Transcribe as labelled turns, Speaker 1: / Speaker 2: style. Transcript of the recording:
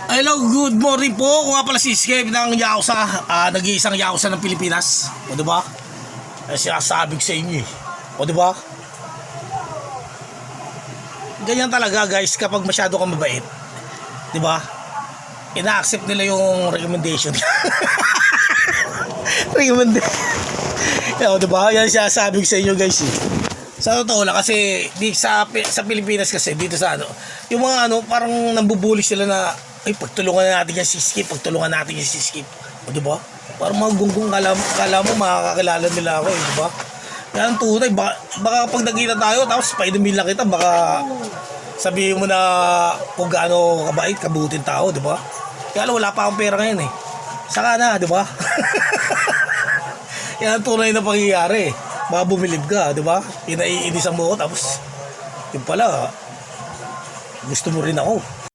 Speaker 1: Hello, good morning po. Kung nga pala si Skip ng Yakuza, nag-iisang Yakuza ng Pilipinas. O diba? Ay sinasabing sa inyo eh. O diba? Ganyan talaga guys kapag masyado kang mabait. Diba? Ina-accept nila yung recommendation. Recommendation. O diba? Yan sinasabing sa inyo guys eh. Sa totoo lang kasi sa Pilipinas kasi dito sa yung mga parang nambubuli sila na ay pagtulungan natin yan si Skip, pagtulungan natin yan si Skip. O diba? Parang mga gunggong kala mo makakakilala nila ako eh, diba? Yan tunay, baka pag nagkita tayo tapos Spider-Man lang kita, baka sabihin mo na kung gaano kabait, kabutin tao, diba? Kaya lang wala pa akong pera ngayon eh. Saka na, diba? Yan tunay na pangyayari. Baka bumilib ka, di ba? Inaiinisan mo ako tapos yung pala gusto mo rin ako.